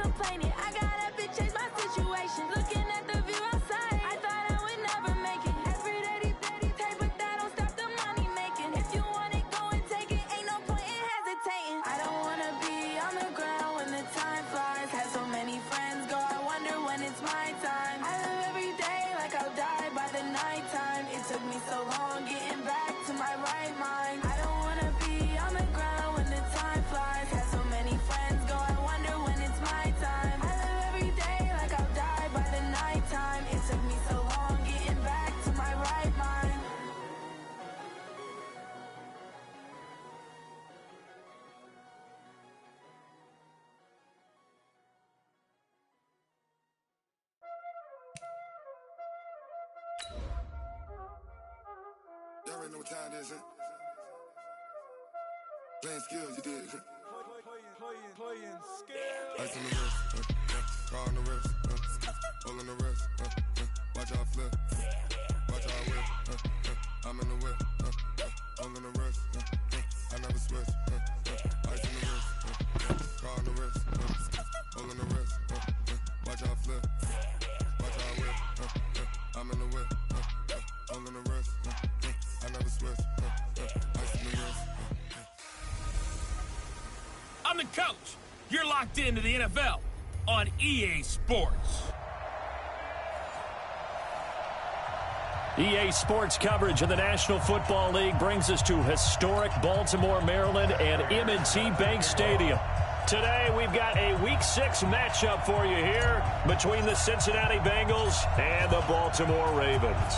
complaining. I got up and changed my situation. Looking at the view outside, I thought I would never make it. Every day, take, but that don't stop the money making. If you want it, go and take it. Ain't no point in hesitating. I don't wanna be on the ground when the time flies. Had so many friends go, I wonder when it's my time. I live every day like I'll die by the nighttime. It took me so long getting back to my right mind. I don't wanna be on the ground when the time flies. Had so many friends go, I wonder when it's my time. I live every day like I'll die by the nighttime. It took me so long getting back to my right mind. Y'all already know what time it is, huh? Playing skills, you did. Playing skills. Ice on the wrist, car on the wrist, hole in the wrist, watch out flip, watch out whip, I'm in the whip, hole in the wrist, I never switch, ice on the wrist, car on the wrist, hole in the wrist, watch out flip, watch out whip, I'm in the whip, hole in the wrist, I never switch, ice on the wrist. I'm the coach. You're locked into the NFL on EA Sports. EA Sports coverage of the National Football League brings us to historic Baltimore, Maryland and M&T Bank Stadium. Today, we've got a Week 6 matchup for you here between the Cincinnati Bengals and the Baltimore Ravens.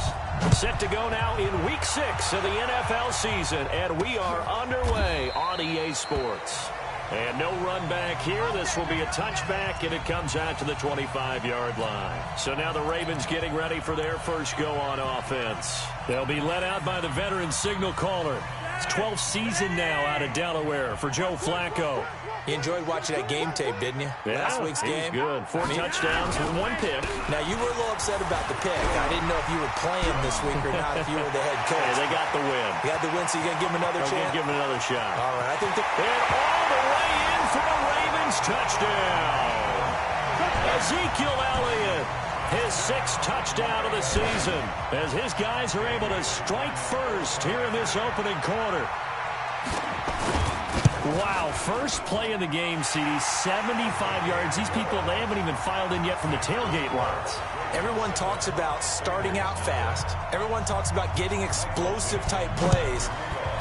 Set to go now in Week 6 of the NFL season, and we are underway on EA Sports. And no run back here. This will be a touchback, and it comes out to the 25-yard line. So now the Ravens getting ready for their first go on offense. They'll be led out by the veteran signal caller. It's 12th season now out of Delaware for Joe Flacco. You enjoyed watching that game tape, didn't you? Yeah, Last week's game. Good. 4 touchdowns and 1 pick. Now, you were a little upset about the pick. I didn't know if you were playing this week or not, if you were the head coach. Hey, they got the win. You got the win, so you're going to give him another chance? Give him another shot. All right. I think and all the way in for a Ravens touchdown. Ezekiel Elliott, his 6th touchdown of the season, as his guys are able to strike first here in this opening quarter. Wow, first play of the game, CD, 75 yards. These people, they haven't even filed in yet from the tailgate lines. Everyone talks about starting out fast. Everyone talks about getting explosive-type plays.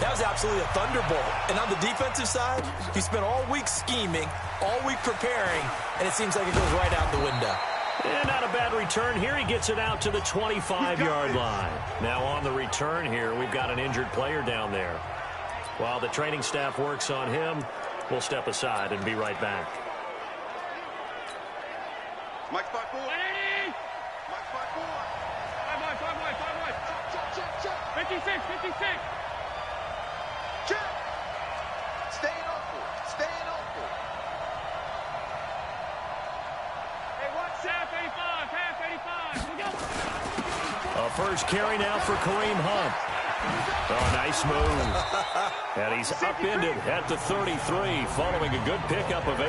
That was absolutely a thunderbolt. And on the defensive side, you spent all week scheming, all week preparing, and it seems like it goes right out the window. And not a bad return here. He gets it out to the 25-yard line. Now on the return here, we've got an injured player down there. While the training staff works on him, we'll step aside and be right back. Mike 5-4. Mike 5-4. 56. Check. Staying open. Hey, watch half 85. Here we go. A first carry now for Kareem Hunt. Oh, nice move. And he's upended at the 33, following a good pickup of 8.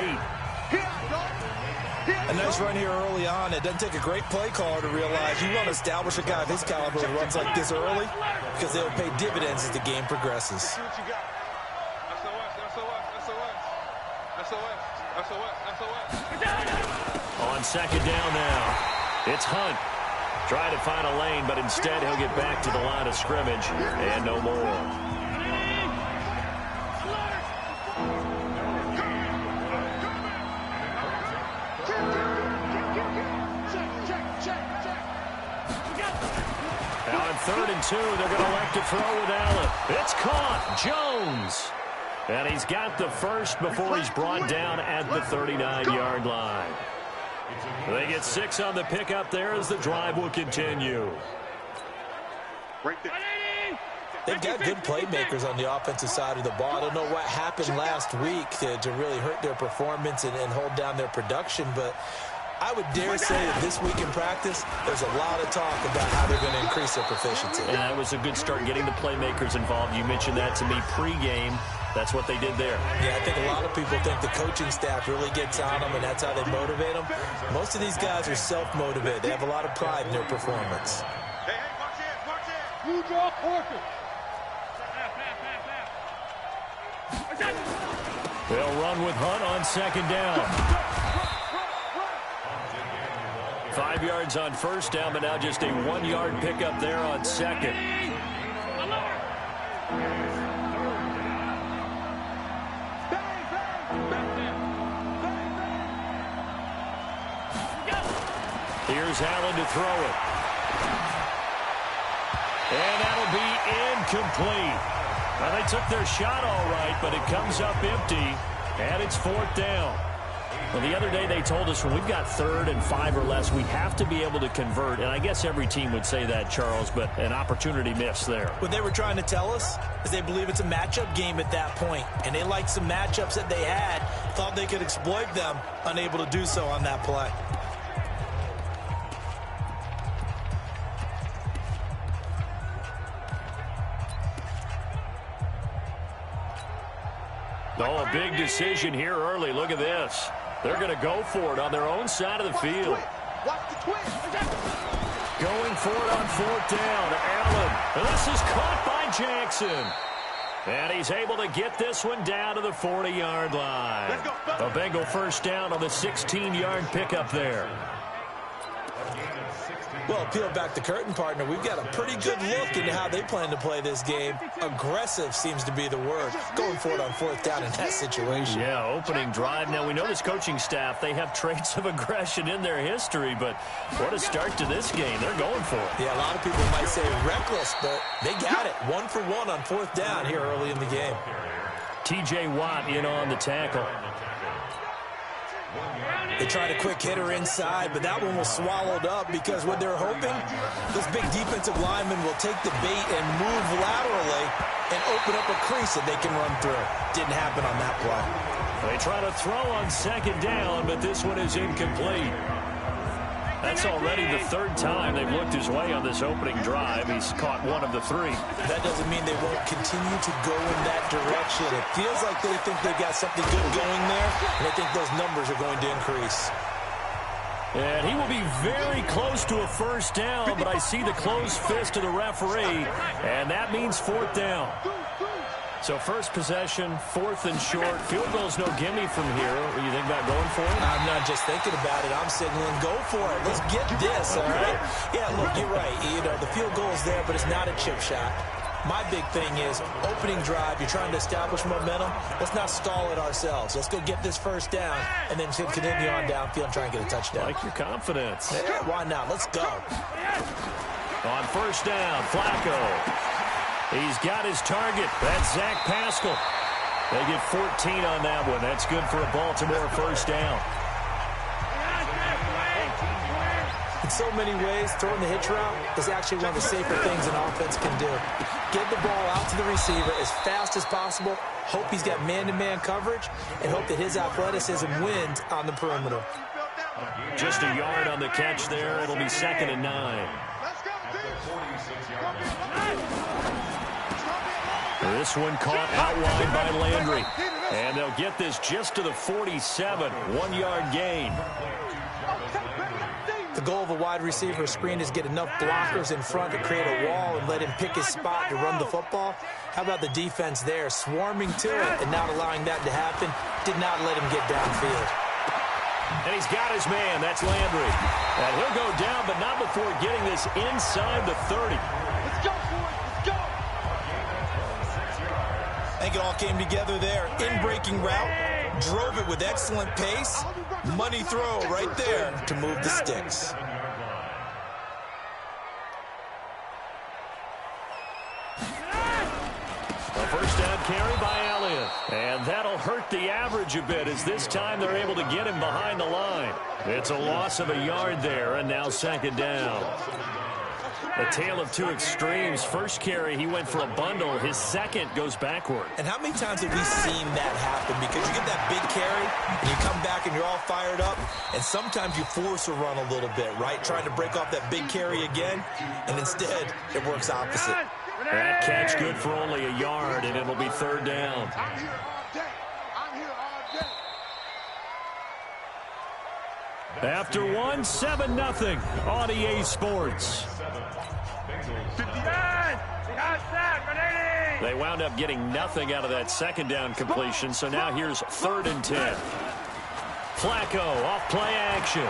A nice run here early on. It doesn't take a great play caller to realize you want to establish a guy of his caliber who runs like this early, because they'll pay dividends as the game progresses. SOS. On second down now, it's Hunt. Trying to find a lane, but instead he'll get back to the line of scrimmage, and no more. Now on 3rd and 2, they're going to elect to throw with Allen. It's caught. Jones. And he's got the first before he's brought down at the 39-yard line. They get 6 on the pickup there as the drive will continue. They've got good playmakers on the offensive side of the ball. I don't know what happened last week to really hurt their performance and hold down their production, but I would dare say that this week in practice, there's a lot of talk about how they're going to increase their proficiency. And that was a good start, getting the playmakers involved. You mentioned that to me pregame. That's what they did there. Yeah, I think a lot of people think the coaching staff really gets on them, and that's how they motivate them. Most of these guys are self-motivated. They have a lot of pride in their performance. Hey, watch it. You draw quarter. They'll run with Hunt on second down. 5 yards on first down, but now just a 1-yard pickup there on second. Here's Allen to throw it. And that'll be incomplete. Well, they took their shot all right, but it comes up empty, and it's 4th down. Well, the other day they told us when we've got 3rd and 5 or less, we have to be able to convert. And I guess every team would say that, Charles, but an opportunity missed there. What they were trying to tell us is they believe it's a matchup game at that point. And they liked some matchups that they had, thought they could exploit them, unable to do so on that play. Oh, a big decision here early. Look at this. They're going to go for it on their own side of the field. Going for it on 4th down. Allen. And this is caught by Jackson. And he's able to get this one down to the 40-yard line. A Bengal first down on the 16-yard pickup there. Well, peel back the curtain, partner. We've got a pretty good look into how they plan to play this game. Aggressive seems to be the word. Going for it on 4th down in that situation. Yeah, opening drive. Now, we know this coaching staff, they have traits of aggression in their history, but what a start to this game. They're going for it. Yeah, a lot of people might say reckless, but they got it. 1 for 1 on 4th down here early in the game. T.J. Watt in on the tackle. They tried a quick hitter inside, but that one was swallowed up because what they're hoping, this big defensive lineman will take the bait and move laterally and open up a crease that they can run through. Didn't happen on that play. They try to throw on second down, but this one is incomplete. That's already the 3rd time they've looked his way on this opening drive. He's caught 1 of the 3. That doesn't mean they won't continue to go in that direction. It feels like they think they've got something good going there, and I think those numbers are going to increase. And he will be very close to a first down, but I see the closed fist of the referee, and that means 4th down. So first possession, 4th and short. Field goal's no gimme from here. What do you think about going for it? I'm not just thinking about it. I'm signaling, go for it. Let's get this, all right? Yeah, look, you're right. You know, the field goal is there, but it's not a chip shot. My big thing is opening drive. You're trying to establish momentum. Let's not stall it ourselves. Let's go get this first down and then continue on downfield and try and get a touchdown. Like your confidence. Yeah, why not? Let's go. On first down, Flacco. He's got his target. That's Zach Pascal. They get 14 on that one. That's good for a Baltimore first down. In so many ways, throwing the hitch route is actually one of the safer things an offense can do. Get the ball out to the receiver as fast as possible, hope he's got man-to-man coverage, and hope that his athleticism wins on the perimeter. Just a yard on the catch there. It'll be 2nd and 9. This one caught out wide by Landry. And they'll get this just to the 47. 1-yard gain. The goal of a wide receiver screen is get enough blockers in front to create a wall and let him pick his spot to run the football. How about the defense there, swarming to it and not allowing that to happen? Did not let him get downfield. And he's got his man. That's Landry. And he'll go down, but not before getting this inside the 30. Let's go for it. Let's go. I think it all came together there. In-breaking route, drove it with excellent pace. Money throw right there to move the sticks. A first down carry by Elliott. And that'll hurt the average a bit as this time they're able to get him behind the line. It's a loss of a yard there, and now 2nd down. A tale of two extremes. First carry, he went for a bundle. His second goes backward. And how many times have we seen that happen? Because you get that big carry, and you come back and you're all fired up, and sometimes you force a run a little bit, right? Trying to break off that big carry again, and instead it works opposite. That catch good for only a yard, and it'll be third down. I'm here all day. I'm here all day. After 7-0 on EA Sports. They wound up getting nothing out of that second down completion, so now here's 3rd and 10. Flacco off play action.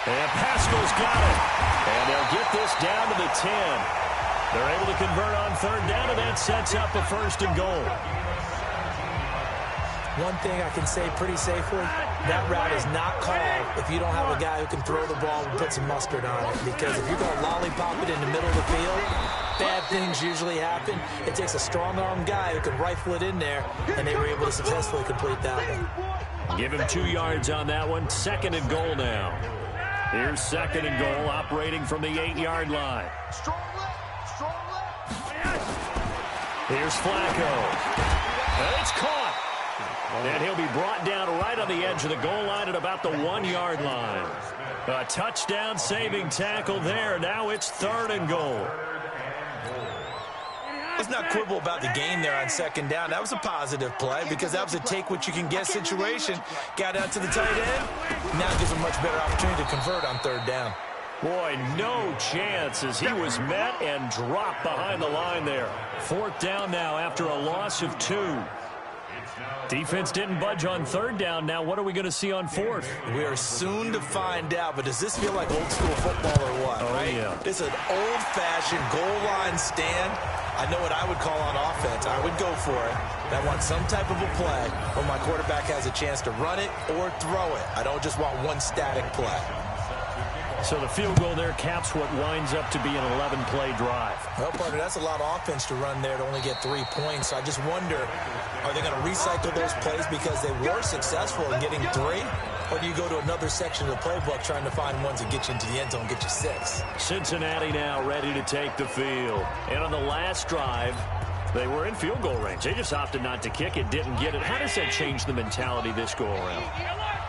And Pascal's got it. And they'll get this down to the 10. They're able to convert on 3rd down, and that sets up a 1st and goal. One thing I can say pretty safely, that route is not called if you don't have a guy who can throw the ball and put some mustard on it. Because if you're going to lollipop it in the middle of the field, bad things usually happen. It takes a strong-armed guy who can rifle it in there, and they were able to successfully complete that one. Give him 2 yards on that one. 2nd and goal now. Here's 2nd and goal, operating from the 8-yard line. Strong left. Strong left. Here's Flacco. And it's caught. And he'll be brought down right on the edge of the goal line at about the 1-yard line. A touchdown saving tackle there. Now it's 3rd and goal. Let's not quibble about the game there on 2nd down. That was a positive play because that was a take-what-you-can-get situation. Got out to the tight end. Now gives a much better opportunity to convert on 3rd down. Boy, no chance as he was met and dropped behind the line there. 4th down now after a loss of 2. Defense didn't budge on 3rd down. Now what are we going to see on 4th? We are soon to find out, but does this feel like old school football or what, right? Yeah. It's an old-fashioned goal line stand. I know what I would call on offense. I would go for it. I want some type of a play where my quarterback has a chance to run it or throw it. I don't just want one static play. So the field goal there caps what winds up to be an 11-play drive. Well, partner, that's a lot of offense to run there to only get 3 points. So I just wonder, are they going to recycle those plays because they were successful in getting 3? Or do you go to another section of the playbook trying to find ones that get you into the end zone and get you 6? Cincinnati now ready to take the field. And on the last drive, they were in field goal range. They just opted not to kick it, didn't get it. How does that change the mentality this go-around?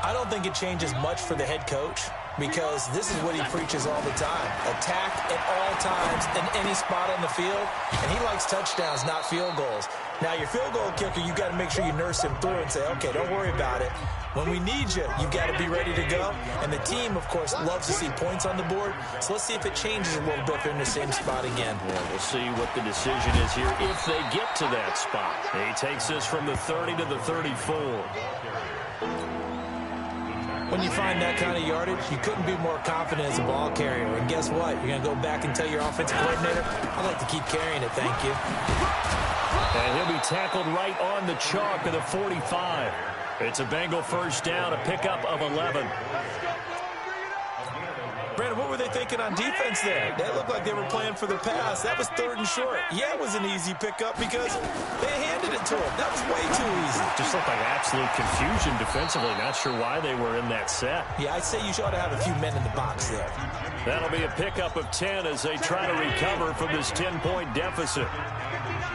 I don't think it changes much for the head coach because this is what he preaches all the time. Attack at all times in any spot on the field, and he likes touchdowns, not field goals. Now, your field goal kicker, you got to make sure you nurse him through and say, okay, don't worry about it. When we need you, you've got to be ready to go. And the team, of course, loves to see points on the board. So let's see if it changes a little bit if they're in the same spot again. Yeah, we'll see what the decision is here if they get to that spot. He takes this from the 30 to the 34. When you find that kind of yardage, you couldn't be more confident as a ball carrier. And guess what? You're going to go back and tell your offensive coordinator, I'd like to keep carrying it, thank you. And he'll be tackled right on the chalk of the 45. It's a Bengal 1st down, a pickup of 11. Brandon, what were they thinking on defense there? They looked like they were playing for the pass. That was 3rd and short. Yeah, it was an easy pickup because they handed it to him. That was way too easy. Just looked like absolute confusion defensively. Not sure why they were in that set. Yeah, I'd say you ought to have a few men in the box there. That'll be a pickup of 10 as they try to recover from this 10-point deficit.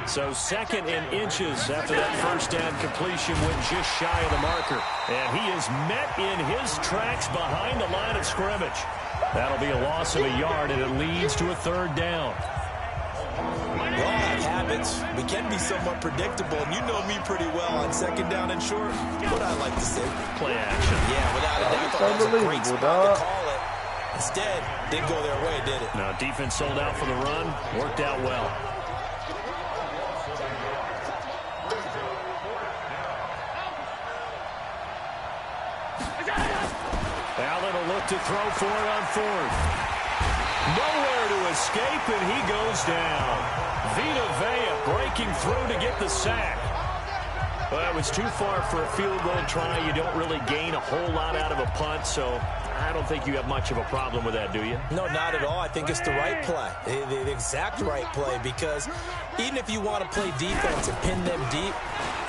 So 2nd and inches after that 1st down completion went just shy of the marker. And he is met in his tracks behind the line of scrimmage. That'll be a loss of a yard, and it leads to a 3rd down. We all have habits. We can be somewhat predictable, and you know me pretty well on 2nd down and short. What I like to say. Play action. Yeah, without a doubt. That was a great spot to call it. Instead, didn't go their way, did it? No, defense sold out for the run. Worked out well. Allen will look to throw for it on 4th. Nowhere to escape, and he goes down. Vita Vea breaking through to get the sack. Well, it was too far for a field goal try. You don't really gain a whole lot out of a punt, so I don't think you have much of a problem with that, do you? No, not at all. I think it's the right play, the exact right play, because even if you want to play defense and pin them deep,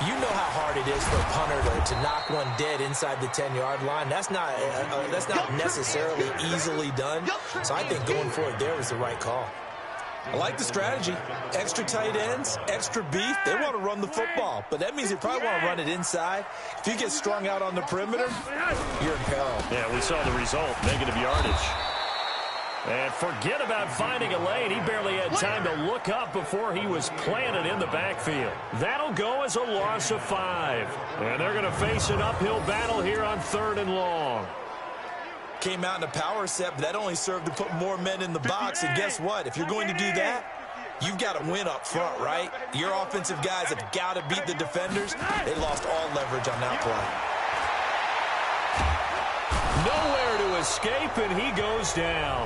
you know how hard it is for a punter to knock one dead inside the 10-yard line. That's not necessarily easily done. So I think going forward there was the right call. I like the strategy. Extra tight ends, extra beef. They want to run the football, but that means they probably want to run it inside. If you get strung out on the perimeter, you're in peril. Yeah, we saw the result, negative yardage. And forget about finding a lane. He barely had time to look up before he was planted in the backfield. That'll go as a loss of 5. And they're going to face an uphill battle here on 3rd and long. Came out in a power set, but that only served to put more men in the box. And guess what? If you're going to do that, you've got to win up front, right? Your offensive guys have got to beat the defenders. They lost all leverage on that play. Nowhere to escape, and he goes down.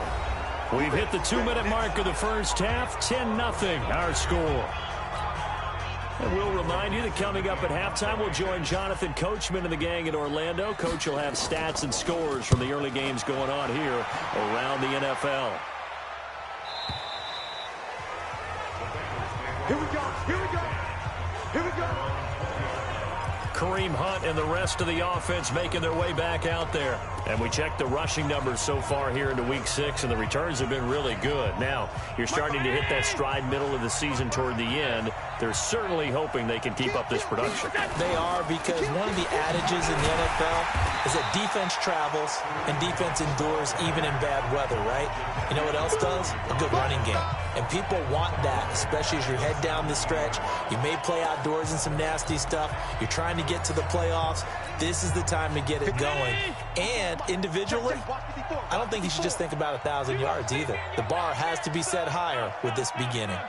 We've hit the 2-minute mark of the first half. 10-0 our score. And we'll remind you that coming up at halftime, we'll join Jonathan Coachman and the gang in Orlando. Coach will have stats and scores from the early games going on here around the NFL. Here we go. Here we go. Here we go. Kareem Hunt and the rest of the offense making their way back out there. And we checked the rushing numbers so far here into Week 6, and the returns have been really good. Now, you're starting to hit that stride middle of the season toward the end. They're certainly hoping they can keep up this production. They are, because one of the adages in the NFL is that defense travels and defense endures even in bad weather, right? You know what else does? A good running game. And people want that, especially as you head down the stretch. You may play outdoors in some nasty stuff. You're trying to get to the playoffs. This is the time to get it going. And individually, I don't think you should just think about 1,000 yards either. The bar has to be set higher with this beginning.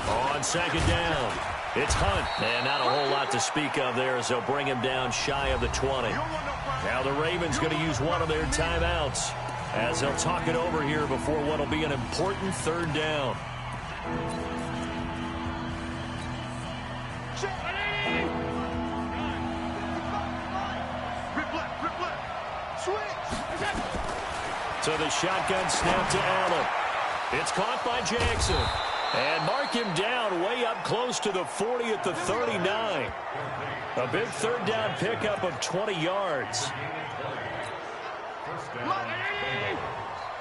On 2nd down, it's Hunt. And not a whole lot to speak of there as they'll bring him down shy of the 20. Now the Ravens going to use one of their timeouts as they'll talk it over here before what will be an important 3rd down. So the shotgun snap to Allen. It's caught by Jackson. And mark him down way up close to the 40 at the 39. A big 3rd down pickup of 20 yards.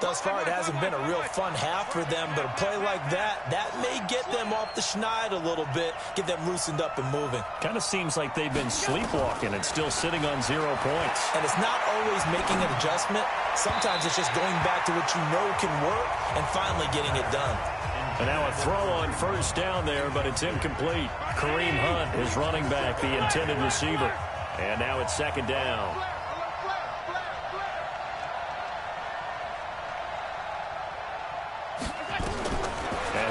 Thus far, it hasn't been a real fun half for them, but a play like that may get them off the schneid a little bit, get them loosened up and moving. Kind of seems like they've been sleepwalking and still sitting on 0 points. And it's not always making an adjustment. Sometimes it's just going back to what you know can work and finally getting it done. And now a throw on 1st down there, but it's incomplete. Kareem Hunt is running back, the intended receiver. And now it's 2nd down.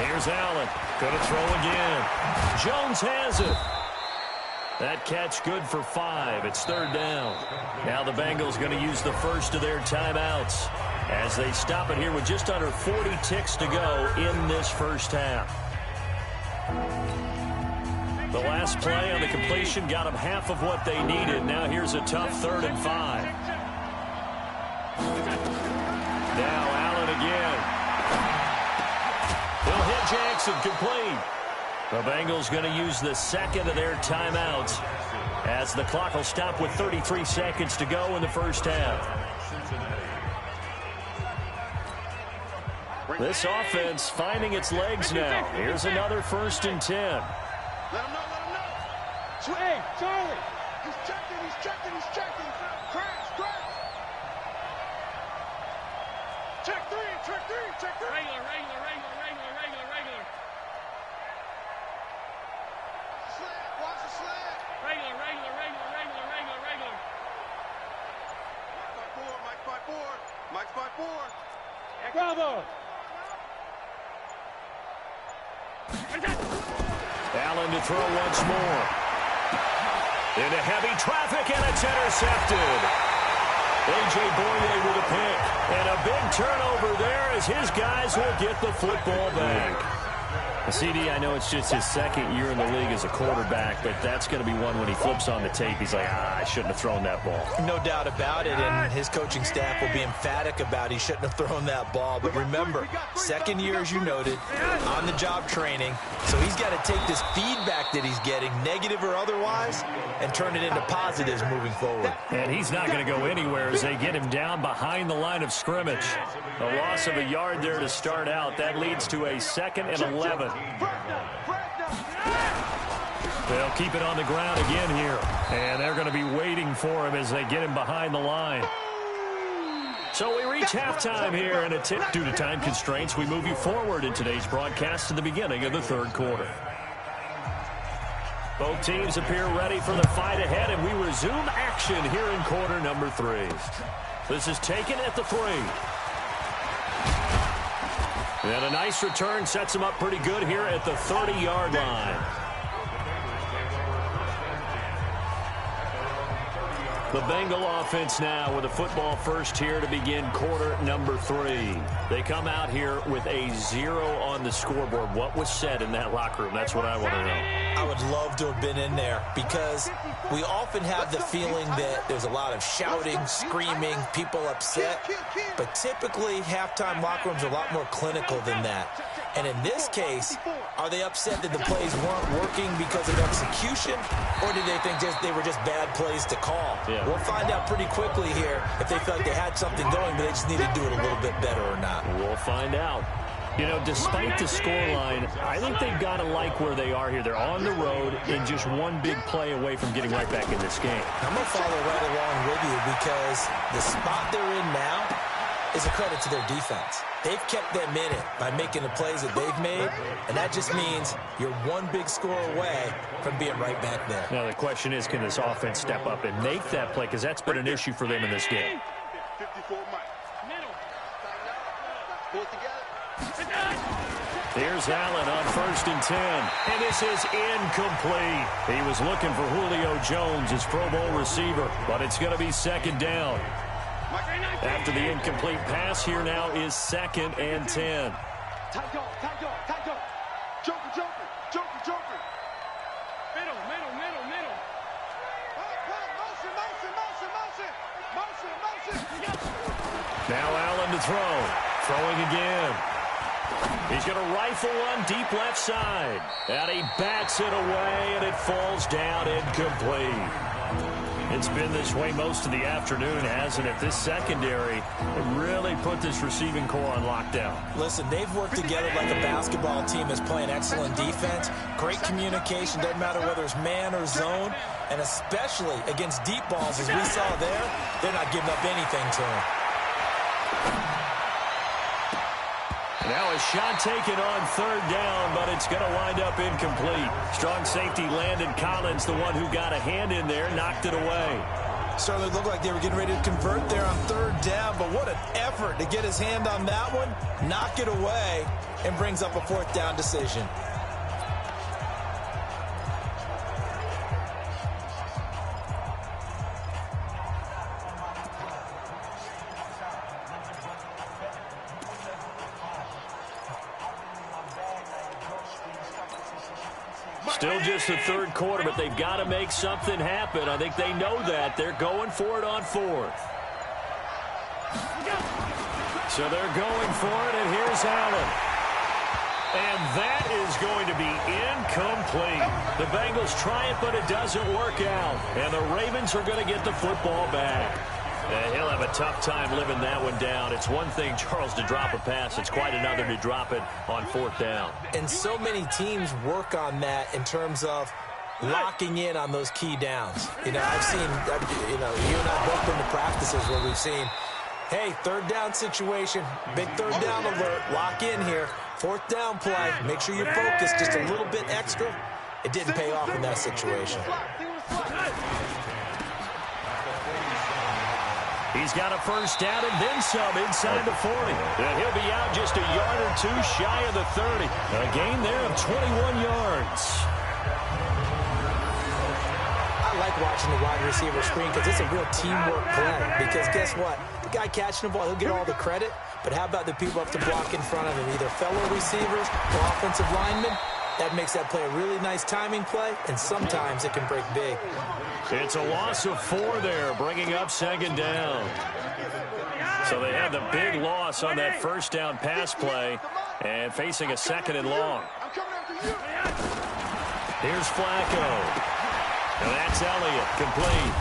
Here's Allen. Going to throw again. Jones has it. That catch good for 5. It's 3rd down. Now the Bengals going to use the first of their timeouts as they stop it here with just under 40 ticks to go in this first half. The last play on the completion got them half of what they needed. Now here's a tough 3rd and 5. Now Allen again. He'll hit Jackson, complete. The Bengals going to use the 2nd of their timeouts as the clock will stop with 33 seconds to go in the first half. This offense finding its legs now. Here's another 1st and 10. Let him know. Hey, Charlie. He's checking. Crash. Check three. Regular. Slant. Watch the slant. Regular. Mike's by four. Bravo. Allen to throw once more. Into heavy traffic, and it's intercepted. A.J. Boye with a pick. And a big turnover there as his guys will get the football back. CD, I know it's just his second year in the league as a quarterback, but that's going to be one when he flips on the tape. He's like, I shouldn't have thrown that ball. No doubt about it, and his coaching staff will be emphatic about he shouldn't have thrown that ball. But remember, second year, as you noted, on-the-job training. So he's got to take this feedback that he's getting, negative or otherwise, and turn it into positives moving forward. And he's not going to go anywhere as they get him down behind the line of scrimmage. A loss of a yard there to start out. That leads to a 2nd and 11. They'll keep it on the ground again here. And they're going to be waiting for him as they get him behind the line. So we reach halftime here, and due to time constraints, we move you forward in today's broadcast to the beginning of the third quarter. Both teams appear ready for the fight ahead, and we resume action here in quarter number 3. This is taken at the 3. And a nice return sets him up pretty good here at the 30-yard line. The Bengal offense now with a football first here to begin quarter number 3. They come out here with a 0 on the scoreboard. What was said in that locker room? That's what I want to know. I would love to have been in there because we often have the feeling that there's a lot of shouting, screaming, people upset. But typically, halftime locker rooms are a lot more clinical than that. And in this case, are they upset that the plays weren't working because of execution, or did they think they were just bad plays to call? Yeah. We'll find out pretty quickly here if they felt like they had something going, but they just needed to do it a little bit better or not. We'll find out. You know, despite the scoreline, I think they've got to like where they are here. They're on the road and just one big play away from getting right back in this game. I'm going to follow right along with you because the spot they're in now is a credit to their defense. They've kept them in it by making the plays that they've made, and that just means you're one big score away from being right back there. Now, the question is, can this offense step up and make that play? Because that's been an issue for them in this game. 54 Mike. Pull it together. Here's Allen on 1st and 10. And this is incomplete. He was looking for Julio Jones, his Pro Bowl receiver, but it's going to be 2nd down. After the incomplete pass, here now is 2nd and 10. Tight dog, tight dog, tight dog. Joker, joker, joker, joker. Middle. Motion. Now Allen to throw. Throwing again. He's going to rifle one deep left side. And he bats it away, and it falls down incomplete. It's been this way most of the afternoon, hasn't it? This secondary really put this receiving core on lockdown. Listen, they've worked together like a basketball team that's playing excellent defense. Great communication, doesn't matter whether it's man or zone. And especially against deep balls, as we saw there, they're not giving up anything to him. Now a shot taken on 3rd down, but it's going to wind up incomplete. Strong safety Landon Collins, the one who got a hand in there, knocked it away. Certainly looked like they were getting ready to convert there on 3rd down, but what an effort to get his hand on that one, knock it away, and brings up a 4th down decision. Still just the 3rd quarter, but they've got to make something happen. I think they know that. They're going for it on 4th. So they're going for it, and here's Allen. And that is going to be incomplete. The Bengals try it, but it doesn't work out. And the Ravens are going to get the football back. And he'll have a tough time living that one down. It's one thing, Charles, to drop a pass. It's quite another to drop it on 4th down. And so many teams work on that in terms of locking in on those key downs. You know, I've seen, you know, you and I have both been to practices where we've seen, hey, 3rd down situation, big 3rd down alert, lock in here. 4th down play, make sure you focus just a little bit extra. It didn't pay off in that situation. He's got a 1st down and then some inside the 40. And he'll be out just a yard or 2 shy of the 30. A gain there of 21 yards. I like like watching the wide receiver screen because it's a real teamwork play. Because guess what? The guy catching the ball, he'll get all the credit. But how about the people up to block in front of him, either fellow receivers or offensive linemen? That makes that play a really nice timing play, and sometimes it can break big. It's a loss of 4 there, bringing up second down. So they had the big loss on that first down pass play and facing a second and long. Here's Flacco. And that's Elliott, complete.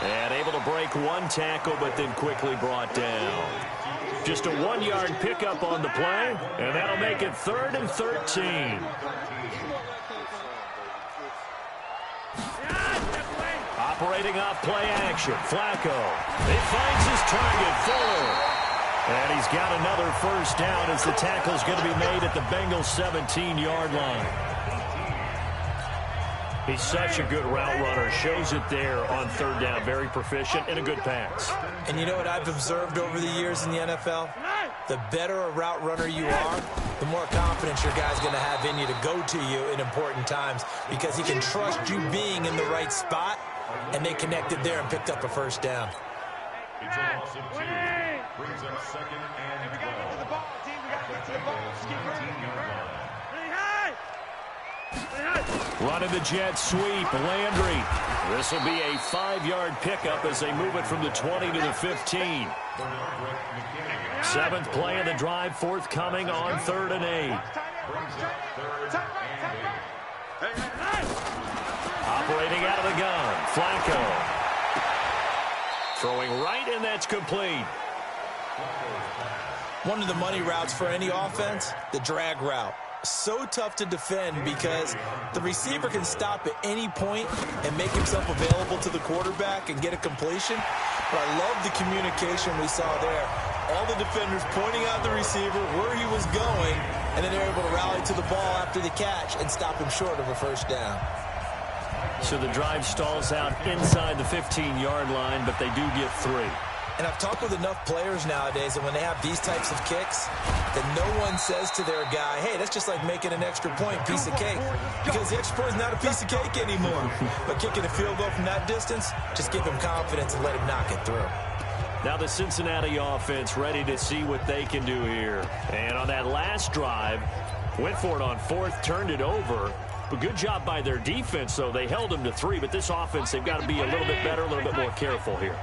And able to break 1 tackle, but then quickly brought down. Just a 1-yard pickup on the play, and that'll make it 3rd and 13. Operating off play action, Flacco. He finds his target, Fuller. And he's got another first down as the tackle's going to be made at the Bengals' 17-yard line. He's such a good route runner. Shows it there on 3rd down. Very proficient and a good pass. And you know what I've observed over the years in the NFL? The better a route runner you are, the more confidence your guy's going to have in you to go to you in important times because he can trust you being in the right spot, and they connected there and picked up a first down. It's a loss of 2. Brings up 2nd and 12. We got to get to the ball, team. We got to get to the ball. Skip Running the jet sweep, Landry. This will be a 5-yard pickup as they move it from the 20 to the 15. 7th play of the drive, forthcoming on 3rd and 8. Operating out of the gun, Flacco. Throwing right, and that's complete. One of the money routes for any offense, the drag route. So tough to defend because the receiver can stop at any point and make himself available to the quarterback and get a completion. But I love the communication we saw there. All the defenders pointing out the receiver, where he was going, and then they're able to rally to the ball after the catch and stop him short of a first down. So the drive stalls out inside the 15-yard line, but they do get 3. And I've talked with enough players nowadays that when they have these types of kicks, that no one says to their guy, hey, that's just like making an extra point, piece of cake. Because the extra point is not a piece of cake anymore. But kicking a field goal from that distance, just give him confidence and let him knock it through. Now the Cincinnati offense ready to see what they can do here. And on that last drive, went for it on 4th, turned it over. But good job by their defense, though. They held them to 3. But this offense, they've got to be a little bit better, a little bit more careful here.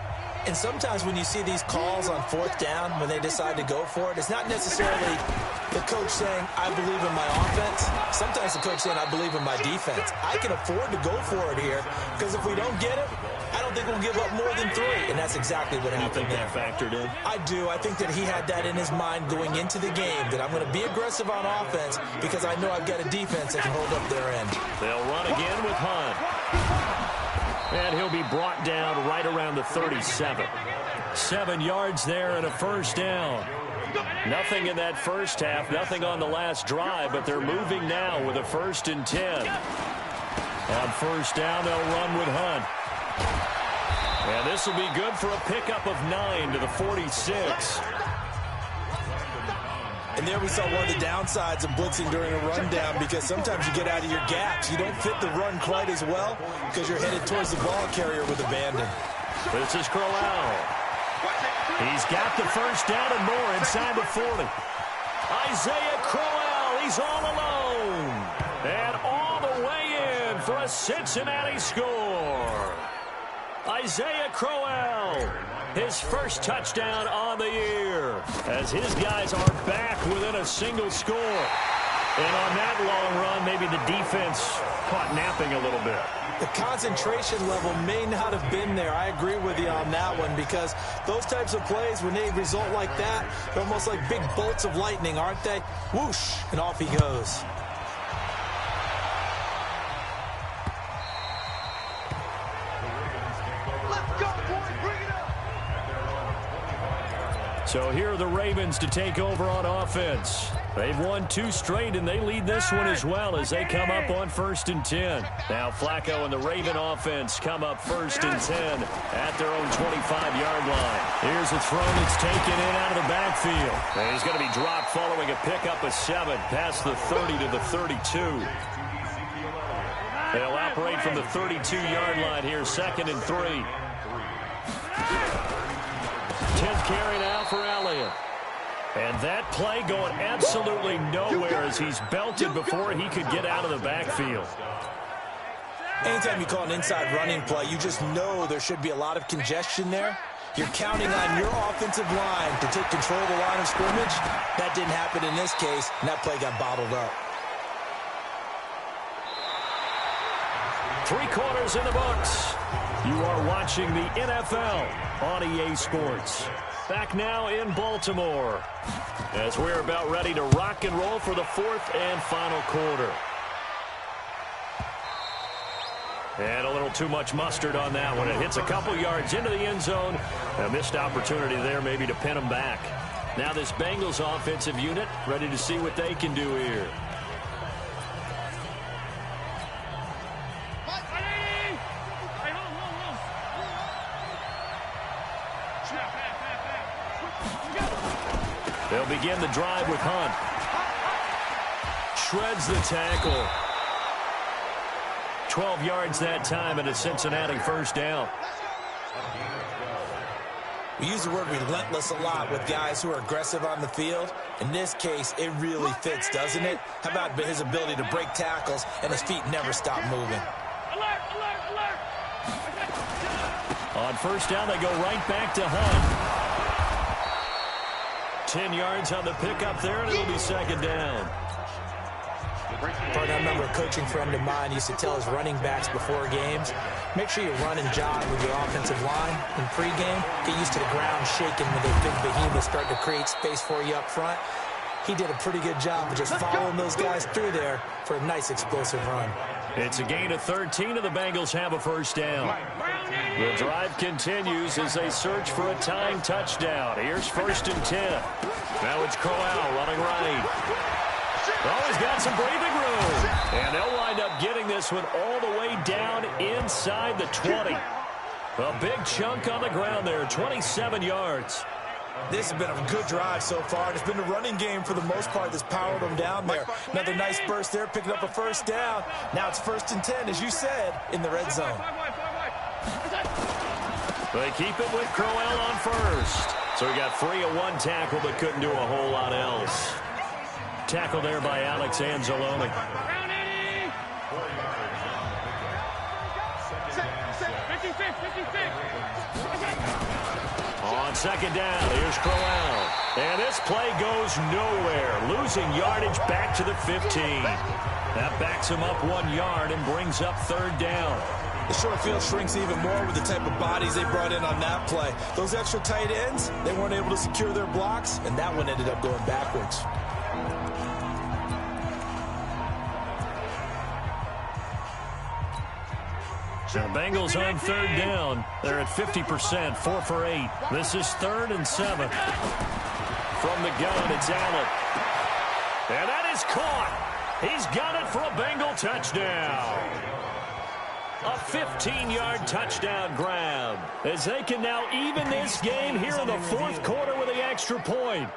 And sometimes when you see these calls on 4th down, when they decide to go for it, it's not necessarily the coach saying, I believe in my offense. Sometimes the coach saying, I believe in my defense. I can afford to go for it here because if we don't get it, I don't think we'll give up more than 3. And that's exactly what happened there. You think that factored in? I do. I think that he had that in his mind going into the game, that I'm going to be aggressive on offense because I know I've got a defense that can hold up their end. They'll run again with Hunt. And he'll be brought down right around the 37. 7 yards there and a first down. Nothing in that first half, nothing on the last drive, but they're moving now with a 1st and 10. On first down, they'll run with Hunt. And this will be good for a pickup of 9 to the 46. And there we saw one of the downsides of blitzing during a rundown because sometimes you get out of your gaps. You don't fit the run quite as well because you're headed towards the ball carrier with abandon. This is Crowell. He's got the first down and more inside the 40. Isaiah Crowell, he's all alone. And all the way in for a Cincinnati score. Isaiah Crowell, his first touchdown on the year, as his guys are back within a single score. And on that long run, maybe the defense caught napping a little bit. The concentration level may not have been there. I agree with you on that one because those types of plays, when they result like that, they're almost like big bolts of lightning, aren't they? Whoosh, and off he goes. So here are the Ravens to take over on offense. They've won 2 straight, and they lead this one as well as they come up on 1st and 10. Now Flacco and the Raven offense come up 1st and 10 at their own 25-yard line. Here's a throw that's taken in out of the backfield. And he's going to be dropped following a pickup of 7 past the 30 to the 32. They'll operate from the 32-yard line here, 2nd and 3. 10th carry now for Elliott. And that play going absolutely nowhere as he's belted before he could get out of the backfield. Anytime you call an inside running play, you just know there should be a lot of congestion there. You're counting on your offensive line to take control of the line of scrimmage. That didn't happen in this case, and that play got bottled up. 3 quarters in the books. You are watching the NFL on EA Sports. Back now in Baltimore as we're about ready to rock and roll for the 4th and final quarter. And a little too much mustard on that one. It hits a couple yards into the end zone. A missed opportunity there maybe to pin them back. Now this Bengals offensive unit ready to see what they can do here. They'll begin the drive with Hunt. Shreds the tackle. 12 yards that time and a Cincinnati first down. We use the word relentless a lot with guys who are aggressive on the field. In this case, it really fits, doesn't it? How about his ability to break tackles and his feet never stop moving? Alert, alert, alert. On first down, they go right back to Hunt. 10 yards on the pickup there, and it'll be 2nd down. I remember a coaching friend of mine used to tell his running backs before games, make sure you run and jog with your offensive line in pregame. Get used to the ground shaking when the big behemoths start to create space for you up front. He did a pretty good job of just following those guys through there for a nice explosive run. It's a gain of 13, and the Bengals have a first down. The drive continues as they search for a tying touchdown. Here's 1st and 10. Now it's Crowell running right. Oh, he's got some breathing room. And they'll wind up getting this one all the way down inside the 20. A big chunk on the ground there, 27 yards. This has been a good drive so far. It's been a running game for the most part that's powered them down there. Another nice burst there, picking up a first down. Now it's 1st and 10, as you said, in the red zone. They keep it with Crowell on first. So he got free of one tackle but couldn't do a whole lot else. Tackle there by Alex Anzalone. On 2nd down, here's Crowell. And this play goes nowhere. Losing yardage back to the 15. That backs him up 1 yard and brings up 3rd down. The short field shrinks even more with the type of bodies they brought in on that play. Those extra tight ends, they weren't able to secure their blocks, and that one ended up going backwards. The Bengals on 3rd down. They're at 50%, 4 for 8. This is 3rd and 7. From the gun, it's Allen. And that is caught. He's got it for a Bengal touchdown. A 15-yard touchdown grab as they can now even this game here in the 4th quarter with the extra point.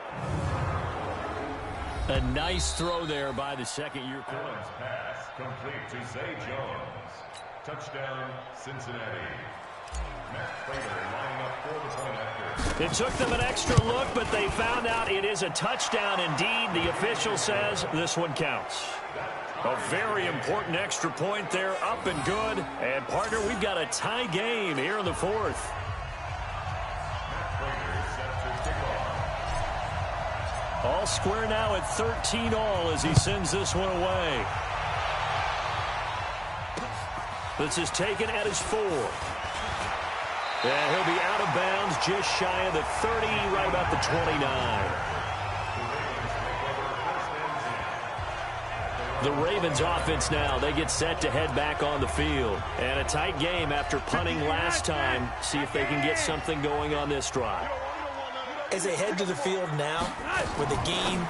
A nice throw there by the second-year quarterback. Pass complete to Zay Jones. Touchdown, Cincinnati. Matt Prater lining up for the point after. It took them an extra look, but they found out it is a touchdown indeed. The official says this one counts. A very important extra point there, up and good. And, partner, we've got a tie game here in the 4th. All square now at 13 all as he sends this one away. This is taken at his 4. And he'll be out of bounds just shy of the 30, right about the 29. The Ravens offense now, they get set to head back on the field. And a tight game after punting last time. See if they can get something going on this drive. As they head to the field now, with the game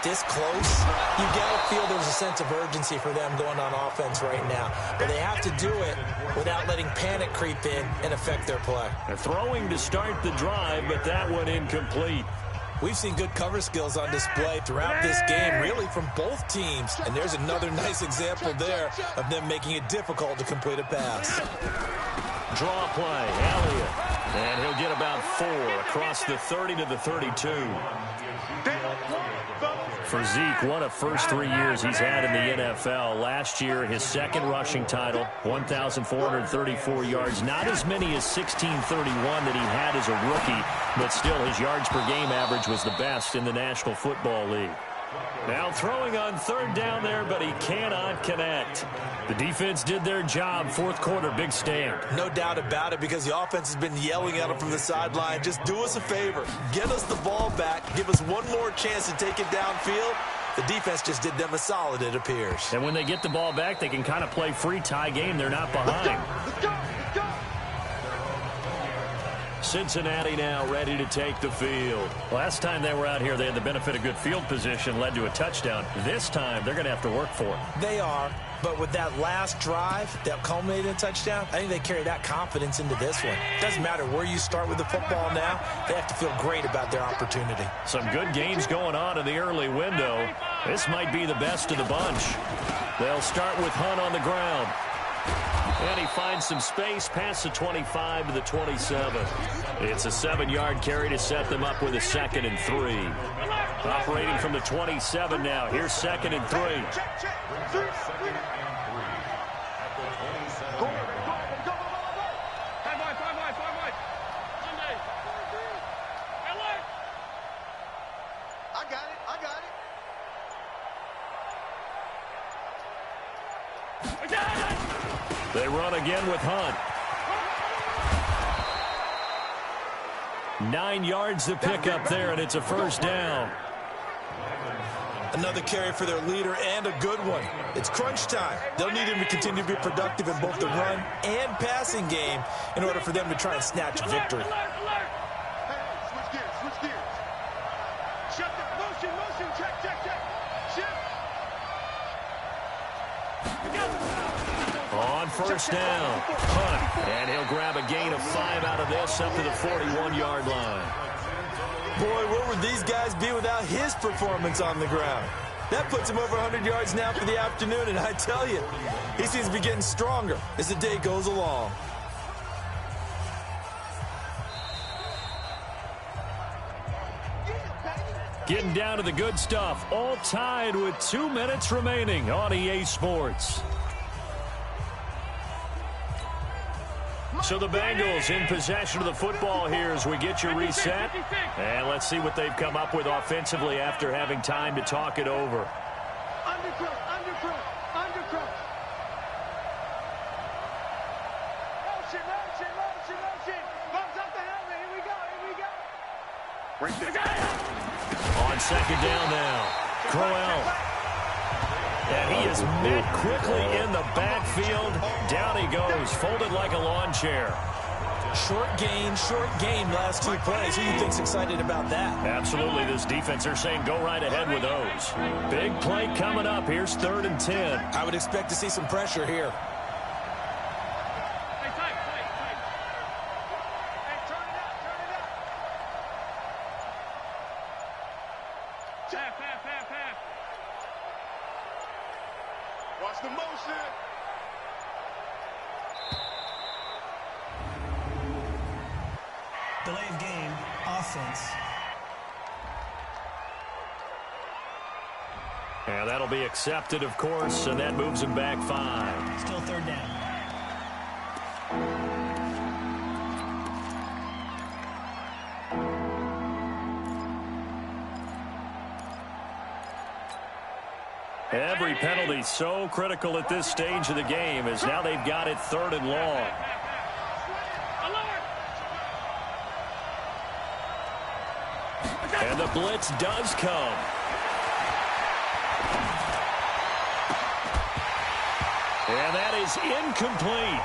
this close, you gotta feel there's a sense of urgency for them going on offense right now. But they have to do it without letting panic creep in and affect their play. They're throwing to start the drive, but that one incomplete. We've seen good cover skills on display throughout this game, really from both teams. And there's another nice example there of them making it difficult to complete a pass. Draw play, Elliott. And he'll get about 4 across the 30 to the 32. For Zeke, one of the first 3 years he's had in the NFL. Last year, his second rushing title, 1,434 yards. Not as many as 1,631 that he had as a rookie, but still his yards per game average was the best in the National Football League. Now throwing on third down there, but he cannot connect. The defense did their job. Fourth quarter, big stand. No doubt about it, because the offense has been yelling at him from the sideline. Just do us a favor. Get us the ball back. Give us one more chance to take it downfield. The defense just did them a solid, it appears. And when they get the ball back, they can kind of play free tie game. They're not behind. Let's go. Cincinnati now ready to take the field. Last time they were out here, they had the benefit of good field position, led to a touchdown. This time, they're going to have to work for it. They are, but with that last drive that culminated in a touchdown, I think they carry that confidence into this one. Doesn't matter where you start with the football now, they have to feel great about their opportunity. Some good games going on in the early window. This might be the best of the bunch. They'll start with Hunt on the ground. And he finds some space past the 25 to the 27. It's a 7-yard carry to set them up with a 2nd and 3. Operating from the 27 now. Here's 2nd and 3. They run again with Hunt. 9 yards to pick up there, and it's a first down. Another carry for their leader, and a good one. It's crunch time. They'll need him to continue to be productive in both the run and passing game in order for them to try and snatch a victory. Switch gears. Shift it. Motion. Check. Shift. On first down, Hunt, and he'll grab a gain of 5 out of this up to the 41-yard line. Boy, where would these guys be without his performance on the ground? That puts him over 100 yards now for the afternoon, and I tell you, he seems to be getting stronger as the day goes along. Getting down to the good stuff, all tied with 2 minutes remaining on EA Sports. So the Bengals in possession of the football here as we get you reset. And let's see what they've come up with offensively after having time to talk it over. Undercross. Motion. Bumps up the helmet. Here we go. On second down now, Crowell. And he is met quickly in the backfield. Down he goes, folded like a lawn chair. Short gain last 2 plays. Who do you think's excited about that? Absolutely, this defense, they're saying go right ahead with those. Big play coming up. Here's 3rd and 10. I would expect to see some pressure here. Hey, tight. Hey, turn it up. Pass. Watch the motion. Delay of game, offense. And that'll be accepted, of course, and that moves him back 5. Still 3rd down. Every penalty so critical at this stage of the game as now they've got it 3rd and long. And the blitz does come. And that is incomplete.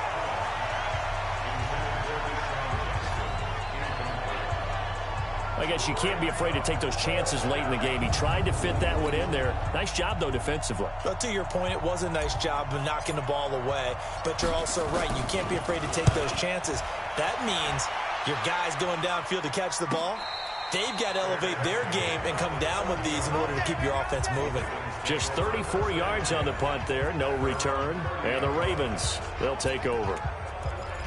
I guess you can't be afraid to take those chances late in the game. He tried to fit that one in there. Nice job, though, defensively. Well, to your point, it was a nice job of knocking the ball away. But you're also right. You can't be afraid to take those chances. That means your guys going downfield to catch the ball, They've got to elevate their game and come down with these in order to keep your offense moving. Just 34 yards on the punt there, no return. And the Ravens, they'll take over.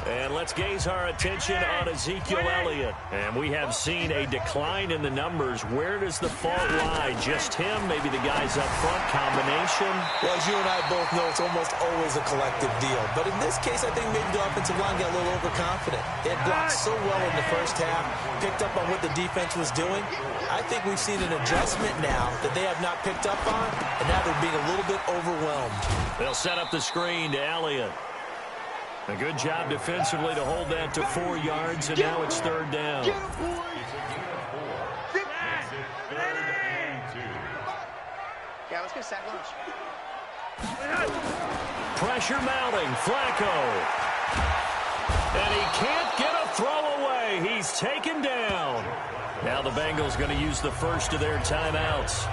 And let's gaze our attention on Ezekiel Elliott. And we have seen a decline in the numbers. Where does the fault lie? Just him? Maybe the guys up front? Combination? Well, as you and I both know, it's almost always a collective deal. But in this case, I think maybe the offensive line got a little overconfident. They had blocked so well in the first half, picked up on what the defense was doing. I think we've seen an adjustment now that they have not picked up on, and now they're being a little bit overwhelmed. They'll set up the screen to Elliott. A good job defensively to hold that to 4 yards, and now it's third down. Yeah, let's get sack lunch. Pressure mounting, Flacco. And he can't get a throw away. He's taken down. Now the Bengals going to use the first of their timeouts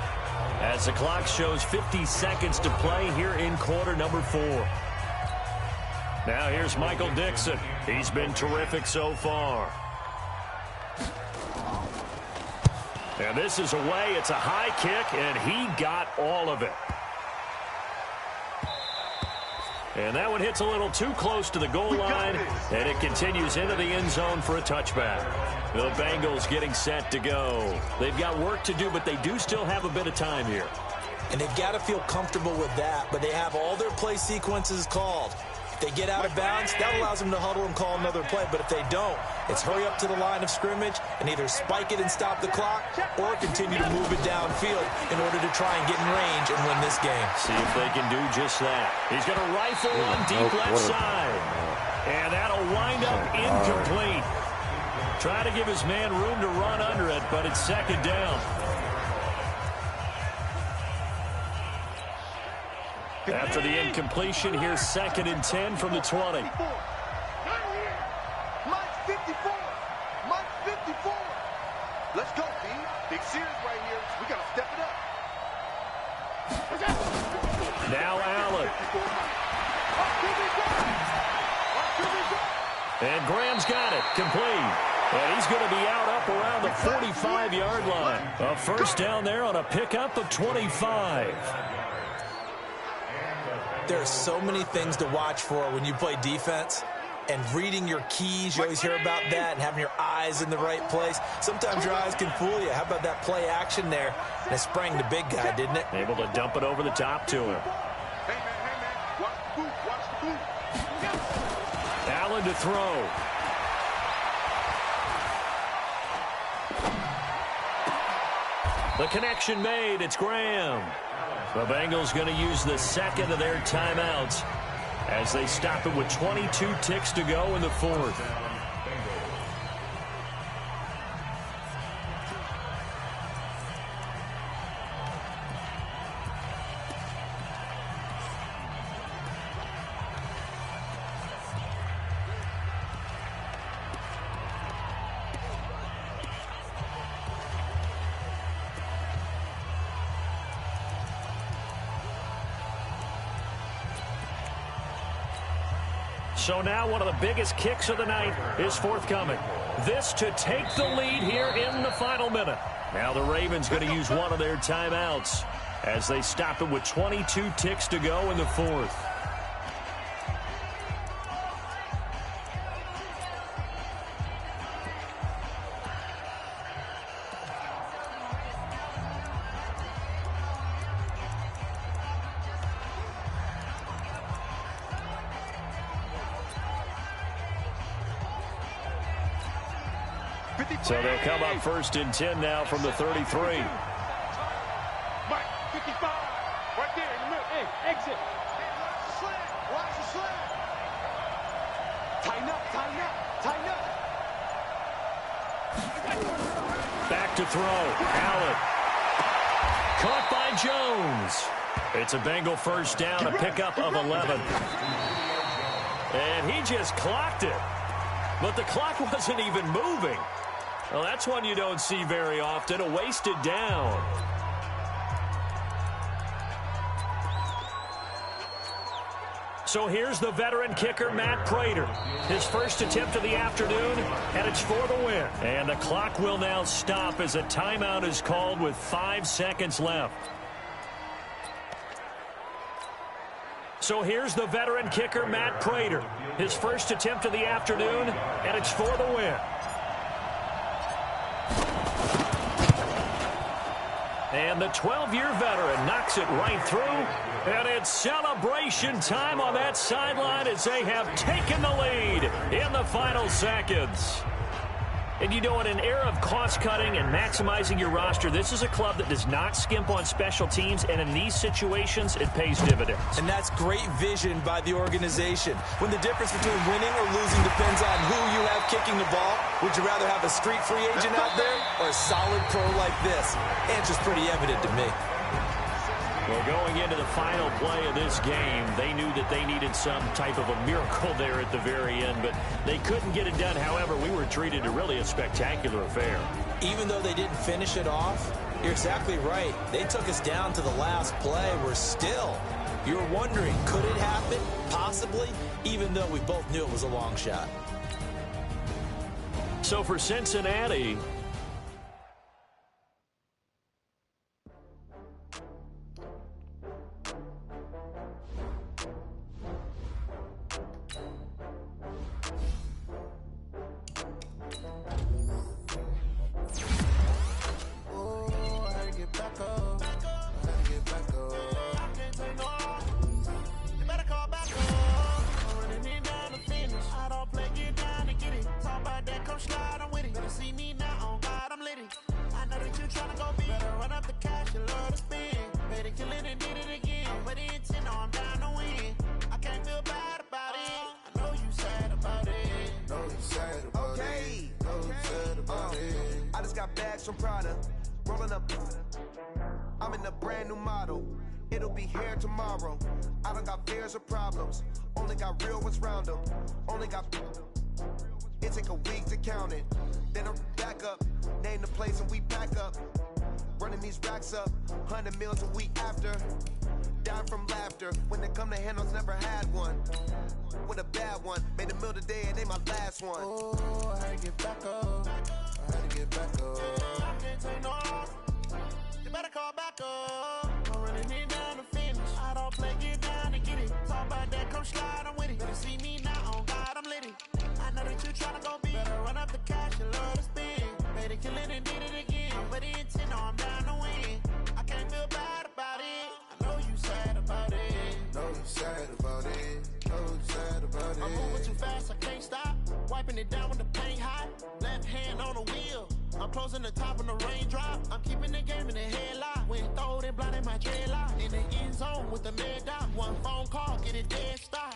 as the clock shows 50 seconds to play here in quarter number 4. Now here's Michael Dixon. He's been terrific so far. And this is away. It's a high kick, and he got all of it. And that one hits a little too close to the goal line, and it continues into the end zone for a touchback. The Bengals getting set to go. They've got work to do, but they do still have a bit of time here. And they've got to feel comfortable with that, but they have all their play sequences called. They get out of bounds, that allows them to huddle and call another play. But if they don't, it's hurry up to the line of scrimmage and either spike it and stop the clock or continue to move it downfield in order to try and get in range and win this game. See if they can do just that. He's going to rifle on deep left side. And that'll wind up incomplete. Try to give his man room to run under it, but it's second down. After the incompletion, here's 2nd and 10 from the 20. Mike's 54. Mike's 54. Let's go, B. Big series right here. We got to step it up. Now Allen. And Graham's got it. Complete. And he's going to be out up around the 45-yard line. A first down there on a pickup of 25. There are so many things to watch for when you play defense. And reading your keys, you always hear about that, and having your eyes in the right place. Sometimes your eyes can fool you. How about that play action there? And it sprang the big guy, didn't it? Able to dump it over the top to him. Hey, man. Watch the boot. Watch the boot. Allen to throw. The connection made. It's Graham. The Bengals going to use the second of their timeouts as they stop it with 22 ticks to go in the 4th. So now one of the biggest kicks of the night is forthcoming. This to take the lead here in the final minute. Now the Ravens going to use one of their timeouts as they stop it with 22 ticks to go in the 4th. So they'll come up 1st and 10 now from the 33. Mike, 55. Right there in the middle. Hey, exit. Watch the slant. Tighten up. Back to throw. Allen. Caught by Jones. It's a Bengal first down, a pickup of 11. And he just clocked it. But the clock wasn't even moving. Well, that's one you don't see very often, a wasted down. So here's the veteran kicker, Matt Prater. His first attempt of the afternoon, and it's for the win. And the clock will now stop as a timeout is called with 5 seconds left. So here's the veteran kicker, Matt Prater. His first attempt of the afternoon, and it's for the win. And the 12-year veteran knocks it right through. And it's celebration time on that sideline as they have taken the lead in the final seconds. And you know, in an era of cost-cutting and maximizing your roster, this is a club that does not skimp on special teams, and in these situations, it pays dividends. And that's great vision by the organization. When the difference between winning or losing depends on who you have kicking the ball, would you rather have a street free agent out there or a solid pro like this? Answer's pretty evident to me. Well, going into the final play of this game, they knew that they needed some type of a miracle there at the very end, but they couldn't get it done. However, we were treated to really a spectacular affair. Even though they didn't finish it off, you're exactly right. They took us down to the last play. We're still. You're wondering, could it happen? Possibly, even though we both knew it was a long shot. So for Cincinnati, From Prada, rolling up. I'm in a brand new model. It'll be here tomorrow. I don't got fears or problems. Only got real ones round them. Only got. It take a week to count it. Then I'm back up. Name the place and we back up. Running these racks up. 100 meals a week after. Dying from laughter. When they come to handles, never had one. With a bad one. Made a meal today and they my last one. Oh, I had to get back up. I had to get back up. I can't take no loss. You better call back up. I'm running it down to finish. I don't play, get down and get it. Talk about that, come slide, I'm with it. Better see me now, on God, I'm lit it. I know that you tryna go big. Better run up the cash, you love to spend. Made a killing and did it again. But the intent, no, I'm down to win. I can't feel bad about it. I know you sad about it. Know you sad about it. Know you sad about it. I'm moving too fast, I can't stop. Wiping it down with the paint hot. Left hand on the wheel. I'm closing the top on the raindrop. I'm keeping the game in the headlock. When throwed and blinded my dreadlock. In the end zone with the mad dot. One phone call, get it dead stop.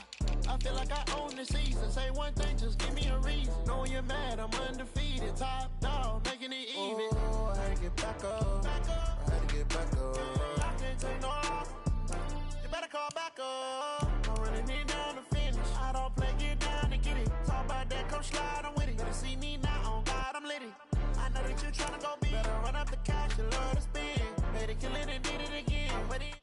I feel like I own the season. Say one thing, just give me a reason. Knowing you're mad, I'm undefeated. Top dog, making it even. Oh, I had to get back up. I had to get back up. I can't take no loss. You better call back up. I'm running it down to finish. I don't play, get down and get it. Talk about that, come slide, I'm with it. Better see me now, on God, I'm lit it. I know that you tryna go big. Better run up the cash, you love to spend. Made a killing and did it again. But it